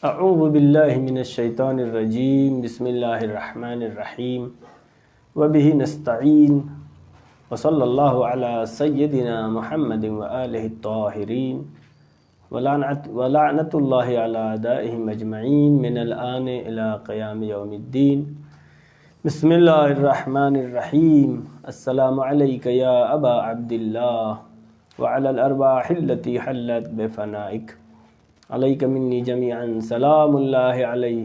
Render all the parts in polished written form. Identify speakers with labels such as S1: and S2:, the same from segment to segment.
S1: اعوذ باللہ من الشیطان الرجیم، بسم اللہ الرحمن الرحیم، وبہ نستعین، وصلی اللہ علی سیدنا محمد وآلہ الطاہرین، ولعنت اللہ علی اعدائہم اجمعین من الآن الی قیام یوم الدین۔ بسم اللہ الرحمن الرحیم، السلام علیک یا ابا عبداللہ وعلی الارواح التي حلت بفنائک، علیک منی جمیعا سلام اللہ علیہ،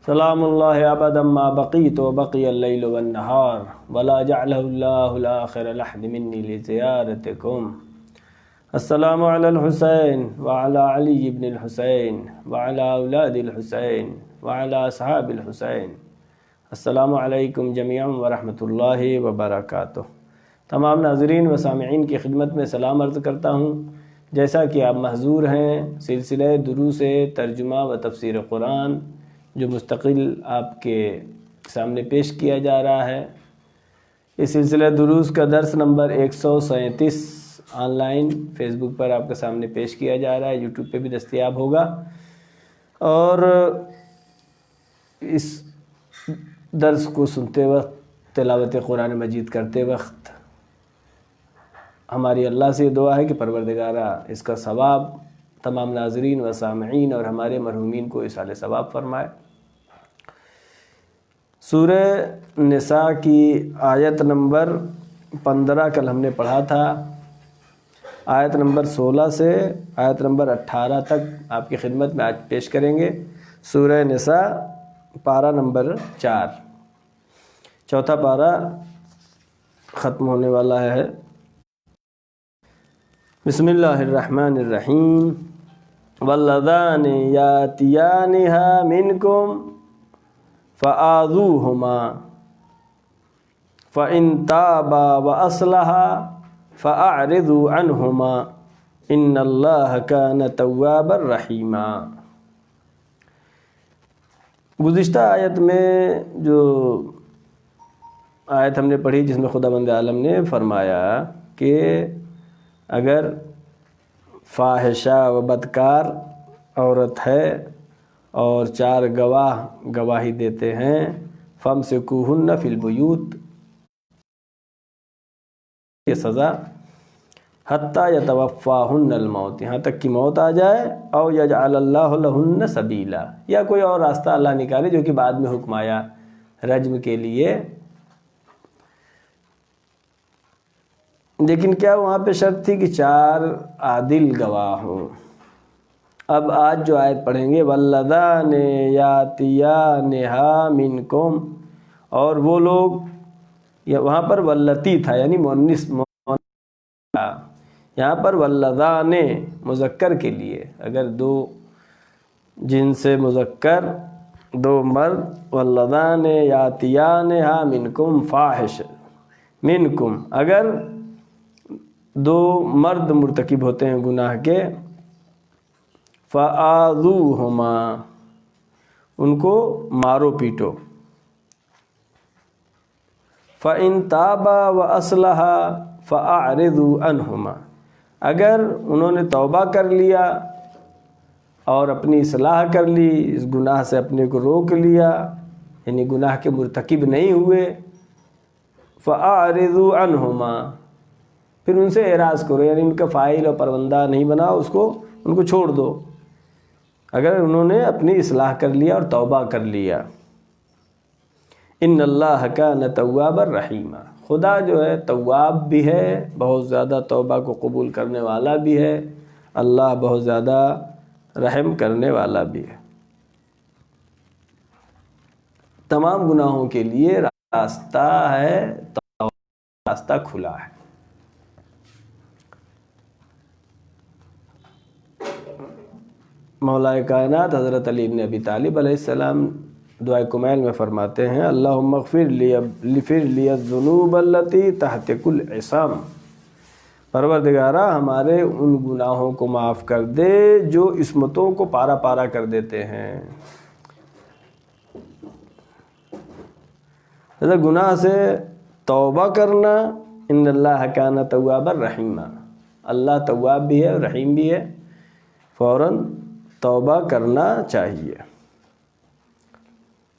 S1: سلام اللہ ابدا ما بقیت وبقی اللیل والنہار، ولا جعلہ اللہ الآخر لحد منی لزیارتکم۔ السلام علی الحسین وعلی علی بن الحسین وعلی اولاد الحسین وعلی اصحاب الحسین۔ السلام علیکم جمیعا ورحمۃ اللہ وبرکاتہ۔ تمام ناظرین و سامعین کی خدمت میں سلام عرض کرتا ہوں۔ جیسا کہ آپ محظور ہیں، سلسلہ دروس ترجمہ و تفسیر قرآن جو مستقل آپ کے سامنے پیش کیا جا رہا ہے، اس سلسلہ دروس کا درس نمبر 137 آن لائن فیس بک پر آپ کے سامنے پیش کیا جا رہا ہے، یوٹیوب پہ بھی دستیاب ہوگا۔ اور اس درس کو سنتے وقت، تلاوت قرآن مجید کرتے وقت ہماری اللہ سے یہ دعا ہے کہ پروردگارہ اس کا ثواب تمام ناظرین و سامعین اور ہمارے مرحومین کو ایصال ثواب فرمائے۔ سورہ نساء کی آیت نمبر 15 کل ہم نے پڑھا تھا، آیت نمبر 16 سے آیت نمبر 18 تک آپ کی خدمت میں آج پیش کریں گے۔ سورہ نساء پارہ نمبر 4، چوتھا پارہ ختم ہونے والا ہے۔ بسم اللہ الرحمن الرحیم، واللذان یاتیانها منکم فآذوہما فإن تابا وأصلحا فأعرضوا عنہما ان اللہ کان توابا رحیما۔ گزشتہ آیت میں جو آیت ہم نے پڑھی جس میں خداوند عالم نے فرمایا کہ اگر فاحشہ و بدکار عورت ہے اور 4 گواہ گواہی دیتے ہیں، فامسکوہن فی البیوت، یہ سزا حتی یتوفاہن الموت، یہاں تک کہ موت آ جائے، او یجعل اللہ لہن سبیلا، یا کوئی اور راستہ اللہ نکالے، جو کہ بعد میں حکم آیا رجم کے لیے۔ لیکن کیا وہاں پہ شرط تھی کہ 4 عادل گواہ ہوں۔ اب آج جو آیت پڑھیں گے، واللذان یاتیانها منکم، اور وہ لوگ، وہاں پر واللتی تھا یعنی مؤنث، یہاں پر واللذان مذکر کے لیے، اگر 2 جنس مذکر 2 مرد، واللذان یاتیانها منکم فاحش، منکم اگر 2 مرد مرتکب ہوتے ہیں گناہ کے، فآذوہما، ان کو مارو پیٹو، فإن تابا وأصلحا فأعرضوا عنہما، اگر انہوں نے توبہ کر لیا اور اپنی اصلاح کر لی، اس گناہ سے اپنے کو روک لیا، یعنی گناہ کے مرتکب نہیں ہوئے، فأعرضوا عنہما، پھر ان سے اعراض کرو، یعنی ان کا فاعل اور پروندہ نہیں بناؤ، ان کو چھوڑ دو، اگر انہوں نے اپنی اصلاح کر لیا اور توبہ کر لیا۔ ان اللہ کان توابا رحیما، خدا جو ہے تواب بھی ہے، بہت زیادہ توبہ کو قبول کرنے والا بھی ہے، اللہ بہت زیادہ رحم کرنے والا بھی ہے۔ تمام گناہوں کے لیے راستہ ہے، راستہ کھلا ہے۔ مولا کائنات حضرت علی بن ابی طالب علیہ السلام دعائے کمیل میں فرماتے ہیں، اللہم اغفر لی الذنوب التی تحت کل عصام، پروردگارہ ہمارے ان گناہوں کو معاف کر دے جو عصمتوں کو پارا پارا کر دیتے ہیں۔ گناہ سے توبہ کرنا، ان اللہ کان توابا رحیما، اللہ تواب بھی ہے اور رحیم بھی ہے، فوراً توبہ کرنا چاہیے۔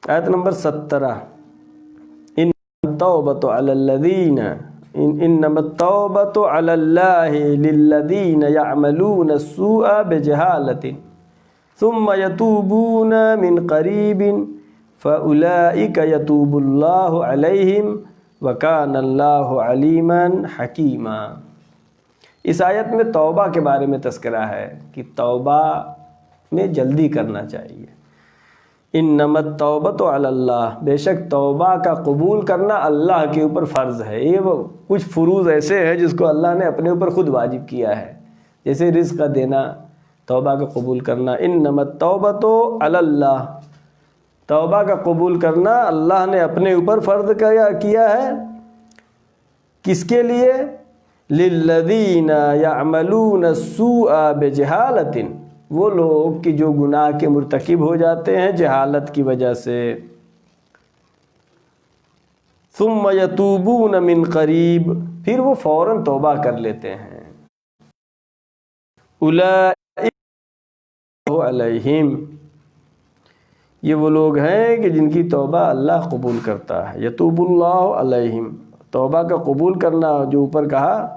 S1: آیت نمبر 17، انما التوبۃ علی اللہ للذین یعملون السوء بجہالۃ ثم یتوبون من قریب فاولئک یتوب اللہ علیہم وکان اللہ علیما حکیما۔ اس آیت میں توبہ کے بارے میں تذکرہ ہے کہ توبہ میں جلدی کرنا چاہیے۔ انما التوبۃ علی اللہ، بے شک توبہ کا قبول کرنا اللہ کے اوپر فرض ہے۔ یہ وہ کچھ فروض ایسے ہیں جس کو اللہ نے اپنے اوپر خود واجب کیا ہے، جیسے رزق کا دینا، توبہ کا قبول کرنا۔ انما التوبۃ علی اللہ، توبہ کا قبول کرنا اللہ نے اپنے اوپر فرض کیا ہے۔ کس کے لیے؟ للذین یعملون السوء بجہالۃ، وہ لوگ کہ جو گناہ کے مرتکب ہو جاتے ہیں جہالت کی وجہ سے۔ ثم یتوبون من قریب، پھر وہ فوراً توبہ کر لیتے ہیں۔ اولئک علیہم، یہ وہ لوگ ہیں کہ جن کی توبہ اللہ قبول کرتا ہے۔ یتوب اللہ علیہم، توبہ کا قبول کرنا جو اوپر کہا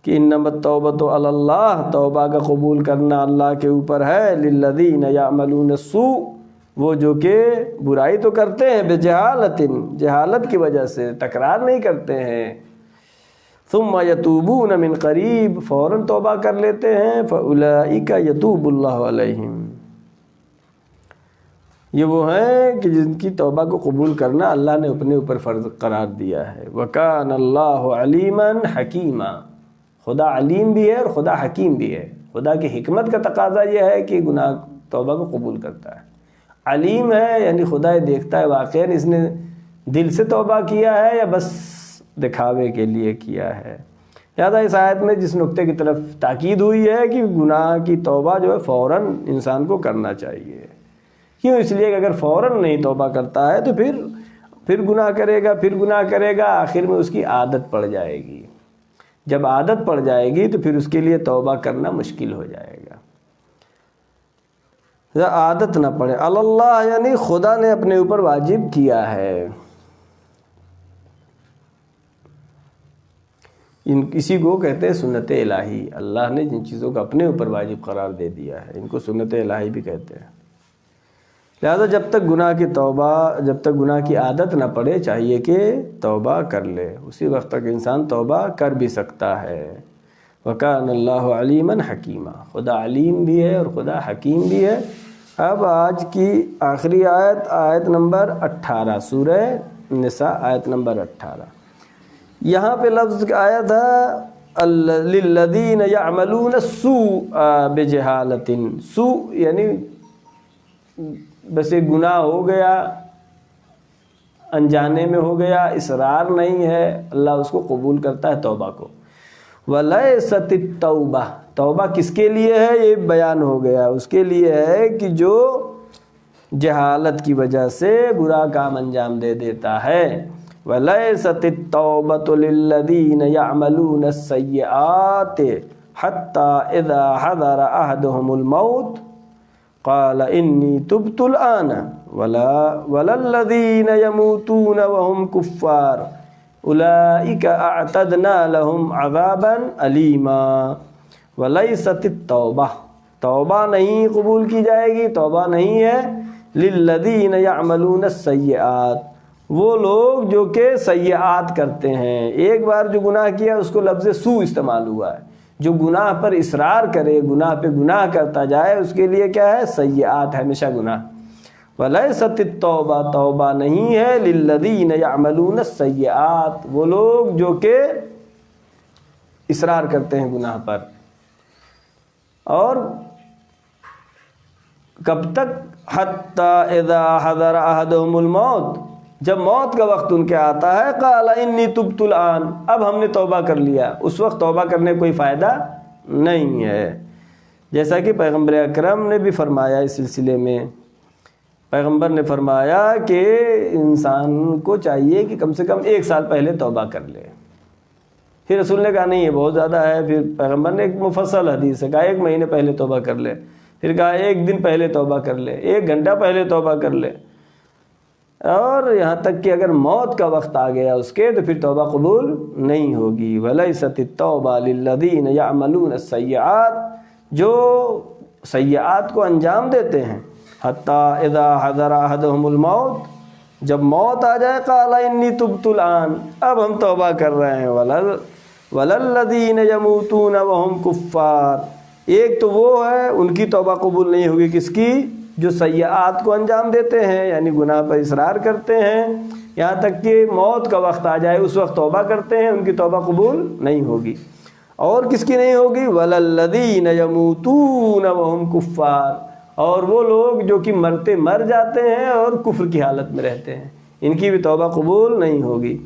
S1: کہ انما التوبۃ علی اللہ، توبہ کا قبول کرنا اللہ کے اوپر ہے۔ للذین یعملون السوء، وہ جو کہ برائی تو کرتے ہیں بجہالۃ، جہالت کی وجہ سے تکرار نہیں کرتے ہیں۔ ثم یتوبون من قریب، فوراً توبہ کر لیتے ہیں۔ فاولئک یتوب اللہ علیہم، یہ وہ ہیں کہ جن کی توبہ کو قبول کرنا اللہ نے اپنے اوپر فرض قرار دیا ہے۔ وکان اللہ علیما حکیما، خدا علیم بھی ہے اور خدا حکیم بھی ہے۔ خدا کی حکمت کا تقاضا یہ ہے کہ گناہ توبہ کو قبول کرتا ہے۔ علیم ہے یعنی خدا یہ دیکھتا ہے واقعاً اس نے دل سے توبہ کیا ہے یا بس دکھاوے کے لیے کیا ہے۔ لہٰذا اس آیت میں جس نقطے کی طرف تاکید ہوئی ہے کہ گناہ کی توبہ جو ہے فوراً انسان کو کرنا چاہیے۔ کیوں؟ اس لیے کہ اگر فوراً نہیں توبہ کرتا ہے تو پھر گناہ کرے گا، آخر میں اس کی عادت پڑ جائے گی۔ جب عادت پڑ جائے گی تو پھر اس کے لیے توبہ کرنا مشکل ہو جائے گا۔ عادت نہ پڑے، اللہ یعنی خدا نے اپنے اوپر واجب کیا ہے۔ اسی کو کہتے ہیں سنت الہی، اللہ نے جن چیزوں کو اپنے اوپر واجب قرار دے دیا ہے ان کو سنت الہی بھی کہتے ہیں۔ لہذا جب تک گناہ کی عادت نہ پڑے چاہیے کہ توبہ کر لے، اسی وقت تک انسان توبہ کر بھی سکتا ہے۔ وَكَانَ اللَّهُ عَلِيمًا حَكِيمًا، خدا علیم بھی ہے اور خدا حکیم بھی ہے۔ اب آج کی آخری آیت نمبر 18، سورہ نساء آیت نمبر 18۔ یہاں پہ لفظ آیا تھا لِلَّذِينَ يَعْمَلُونَ السُّوءَ بِجَهَالَةٍ، سوء یعنی بس ایک گناہ ہو گیا، انجانے میں ہو گیا، اصرار نہیں ہے، اللہ اس کو قبول کرتا ہے توبہ کو۔ وَلَيْسَتِ التَّوْبَةُ، توبہ کس کے لیے ہے یہ بیان ہو گیا، اس کے لیے ہے کہ جو جہالت کی وجہ سے برا کام انجام دے دیتا ہے۔ وَلَيْسَتِ التَّوْبَةُ لِلَّذِينَ يَعْمَلُونَ السَّيِّئَاتِ حَتَّى إِذَا حَضَرَ أَحَدَهُمُ الْمَوْتُ قال انی تبت الآن ولا الذین یموتون وهم کفار اولئک اعتدنا لهم عذابا علیما۔ ولیست التوبہ، توبہ نہیں قبول کی جائے گی، توبہ نہیں ہے للذین یعملون السیئات، وہ لوگ جو کہ سیئات کرتے ہیں۔ ایک بار جو گناہ کیا اس کو لفظ سوء استعمال ہوا ہے، جو گناہ پر اصرار کرے، گناہ پہ گناہ کرتا جائے، اس کے لیے کیا ہے؟ سیئات، ہمیشہ گناہ۔ وَلَيْسَتِ التَّوْبَةُ، توبہ نہیں ہے لِلَّذِينَ يَعْمَلُونَ السَّيِّئَاتِ، وہ لوگ جو کہ اصرار کرتے ہیں گناہ پر۔ اور کب تک؟ حَتَّى إِذَا حَضَرَ أَحَدَهُمُ الْمَوْتُ، جب موت کا وقت ان کے آتا ہے، قال انی تبت الآن، اب ہم نے توبہ کر لیا، اس وقت توبہ کرنے کوئی فائدہ نہیں ہے۔ جیسا کہ پیغمبر اکرم نے بھی فرمایا اس سلسلے میں، پیغمبر نے فرمایا کہ انسان کو چاہیے کہ کم سے کم 1 سال پہلے توبہ کر لے۔ پھر رسول نے کہا نہیں یہ بہت زیادہ ہے، پھر پیغمبر نے ایک مفصل حدیث ہے کہا 1 مہینے پہلے توبہ کر لے۔ پھر کہا 1 دن پہلے توبہ کر لے، 1 گھنٹہ پہلے توبہ کر لے، اور یہاں تک کہ اگر موت کا وقت آ گیا اس کے تو پھر توبہ قبول نہیں ہوگی۔ وَلَيْسَتِ التَّوْبَةُ لِلَّذِينَ يَعْمَلُونَ السَّيِّئَاتِ، جو سیئات کو انجام دیتے ہیں، حَتَّى إِذَا حَضَرَ أَحَدَهُمُ الْمَوْتُ، جب موت آ جائے قَالَ إِنِّي تُبْتُ الْآنَ، اب ہم توبہ کر رہے ہیں۔ وَلَلَّذِينَ يَمُوتُونَ وَهُمْ كُفَّارٌ، ایک تو وہ ہے ان کی توبہ قبول نہیں ہوگی، کس کی؟ جو سیئات کو انجام دیتے ہیں، یعنی گناہ پر اصرار کرتے ہیں، یہاں تک کہ موت کا وقت آ جائے اس وقت توبہ کرتے ہیں، ان کی توبہ قبول نہیں ہوگی۔ اور کس کی نہیں ہوگی؟ وَلَلَّذِينَ يَمُوتُونَ وَهُمْ كُفَّارٌ، اور وہ لوگ جو کہ مرتے مر جاتے ہیں اور کفر کی حالت میں رہتے ہیں، ان کی بھی توبہ قبول نہیں ہوگی۔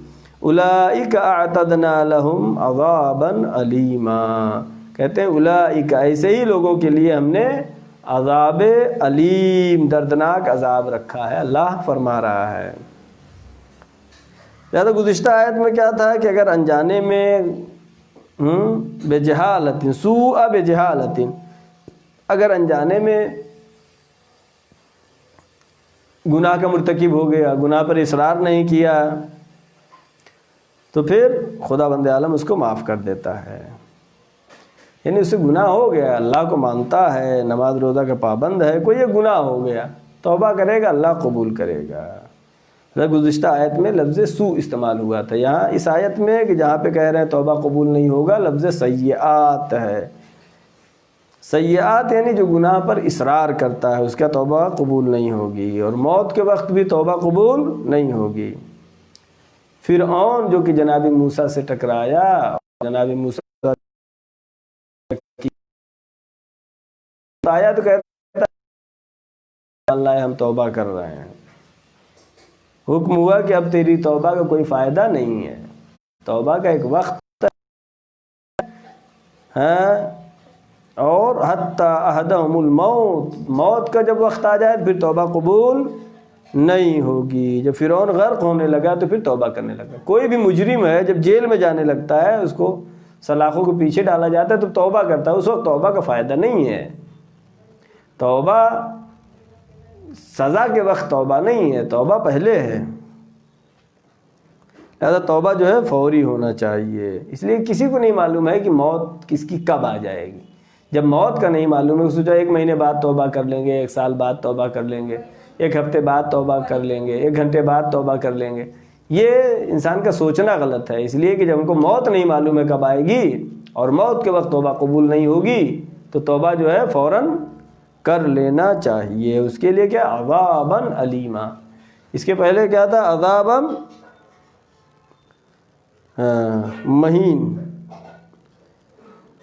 S1: اولئک اعتدنا لهم عذابا علیما، کہتے ہیں اولئک، ایسے ہی لوگوں کے لیے ہم نے عذاب علیم، دردناک عذاب رکھا ہے، اللہ فرما رہا ہے۔ لہذا گزشتہ آیت میں کیا تھا کہ اگر انجانے میں بجہالت، سوء بجہالت، اگر انجانے میں گناہ کا مرتکب ہو گیا، گناہ پر اصرار نہیں کیا، تو پھر خدا بند عالم اس کو معاف کر دیتا ہے۔ یعنی اس سے گناہ ہو گیا، اللہ کو مانتا ہے، نماز روزہ کا پابند ہے، کوئی یہ گناہ ہو گیا، توبہ کرے گا، اللہ قبول کرے گا۔ گزشتہ آیت میں لفظ سوء استعمال ہوا تھا، یہاں اس آیت میں کہ جہاں پہ کہہ رہے ہیں توبہ قبول نہیں ہوگا، لفظ سیئات ہے۔ سیئات یعنی جو گناہ پر اصرار کرتا ہے اس کا توبہ قبول نہیں ہوگی، اور موت کے وقت بھی توبہ قبول نہیں ہوگی۔ فرعون جو کہ جناب موسیٰ سے ٹکرایا، جناب موسیٰ آیا تو کہتا اللہ ہم توبہ کر رہے ہیں، حکم ہوا کہ اب تیری توبہ کا کوئی فائدہ نہیں ہے، توبہ کا ایک وقت ہے، اور حتی احدہم الموت، موت کا جب وقت آ جائے پھر توبہ قبول نہیں ہوگی۔ جب فرعون غرق ہونے لگا تو پھر توبہ کرنے لگا۔ کوئی بھی مجرم ہے جب جیل میں جانے لگتا ہے، اس کو سلاخوں کے پیچھے ڈالا جاتا ہے تو توبہ کرتا ہے، اس وقت توبہ کا فائدہ نہیں ہے۔ توبہ سزا کے وقت توبہ نہیں ہے، توبہ پہلے ہے۔ لہذا توبہ جو ہے فوری ہونا چاہیے۔ اس لیے کسی کو نہیں معلوم ہے کہ موت کس کی کب آ جائے گی۔ جب موت کا نہیں معلوم ہے، سوچا 1 مہینے بعد توبہ کر لیں گے، 1 سال بعد توبہ کر لیں گے، 1 ہفتے بعد توبہ کر لیں گے، 1 گھنٹے بعد توبہ کر لیں گے، یہ انسان کا سوچنا غلط ہے۔ اس لیے کہ جب ہم کو موت نہیں معلوم ہے کب آئے گی، اور موت کے وقت توبہ قبول نہیں ہوگی، تو توبہ جو ہے فوراً کر لینا چاہیے۔ اس کے لیے کیا؟ عذابا علیما۔ اس کے پہلے کیا تھا؟ عذابا مہین،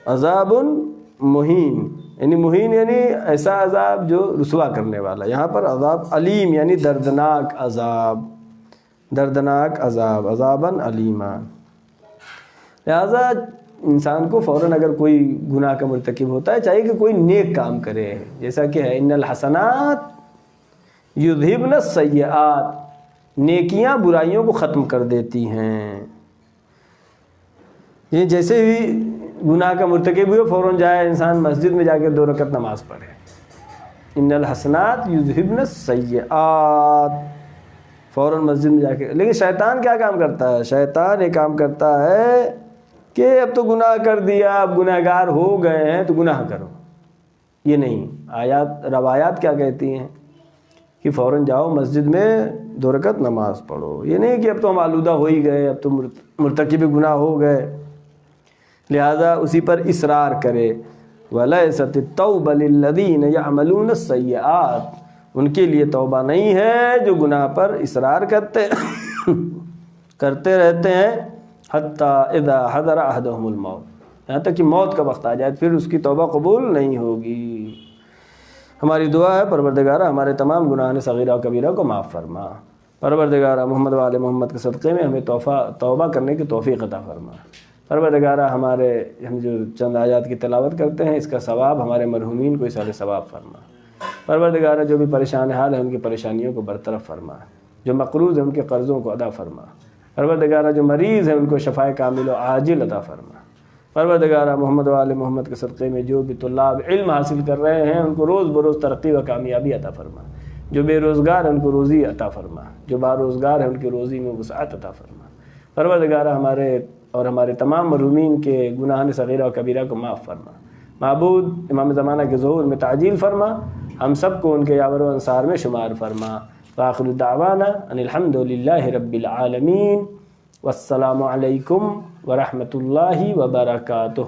S1: عذاب مہین، یعنی مہین یعنی ایسا عذاب جو رسوا کرنے والا۔ یہاں پر عذاب علیم یعنی دردناک عذاب، دردناک عذاب، عذابا علیما۔ لہذا انسان کو فوراً اگر کوئی گناہ کا مرتکب ہوتا ہے چاہیے کہ کوئی نیک کام کرے، جیسا کہ ہے ان الحسنات یذہبن السیئات، نیکیاں برائیوں کو ختم کر دیتی ہیں۔ یہ جیسے ہی گناہ کا مرتکب ہوئے فوراً جائے انسان مسجد میں جا کے 2 رکعت نماز پڑھے، ان الحسنات یذہبن السیئات، فوراً مسجد میں جا کے۔ لیکن شیطان کیا کام کرتا ہے؟ شیطان یہ کام کرتا ہے کہ اب تو گناہ کر دیا، اب گناہ گار ہو گئے ہیں تو گناہ کرو۔ یہ نہیں، آیات روایات کیا کہتی ہیں کہ فوراً جاؤ مسجد میں 2 رکعت نماز پڑھو۔ یہ نہیں کہ اب تو ہم آلودہ ہو ہی گئے، اب تو مرتکب گناہ ہو گئے، لہذا اسی پر اصرار کرے۔ وَلَيْسَتِ التَّوْبَةُ لِلَّذِينَ يَعْمَلُونَ السَّيِّئَاتِ، ان کے لیے توبہ نہیں ہے جو گناہ پر اصرار کرتے رہتے ہیں، حَتَّى اِذَا حَضَرَ أَحَدَهُمُ الْمَوْتُ، یہاں تک کہ موت کا وقت آ جائے پھر اس کی توبہ قبول نہیں ہوگی۔ ہماری دعا ہے پروردگارہ ہمارے تمام گناہان صغیرہ و کبیرہ کو معاف فرما۔ پروردگارہ محمد و آل محمد کے صدقے میں ہمیں توبہ کرنے کی توفیق عطا فرما۔ پروردگارہ ہم جو چند آیات کی تلاوت کرتے ہیں اس کا ثواب ہمارے مرحومین کو اِسال ثواب فرما۔ پروردگارہ جو بھی پریشان حال ہیں ان کی پریشانیوں کو برطرف فرما، جو مقروض ہیں ان کے قرضوں کو ادا فرما۔ پروردگارہ جو مریض ہیں ان کو شفائے کامل و عاجل عطا فرما۔ پروردگارہ محمد و آل محمد کے صدقے میں جو بھی طلاب علم حاصل کر رہے ہیں ان کو روز بروز ترقی و کامیابی عطا فرما، جو بے روزگار ہیں ان کو روزی عطا فرما، جو باروزگار ہیں ان کی روزی میں وسعت عطا فرما۔ پروردگارہ ہمارے اور ہمارے تمام مرحومین کے گناہان صغیرہ و کبیرہ کو معاف فرما۔ معبود امام زمانہ کے ظہور میں تعجیل فرما، ہم سب کو ان کے یاور و انصار میں شمار فرما۔ وآخر دعوانا ان الحمد للہ رب العالمین، والسلام علیکم ورحمۃ اللہ وبرکاتہ۔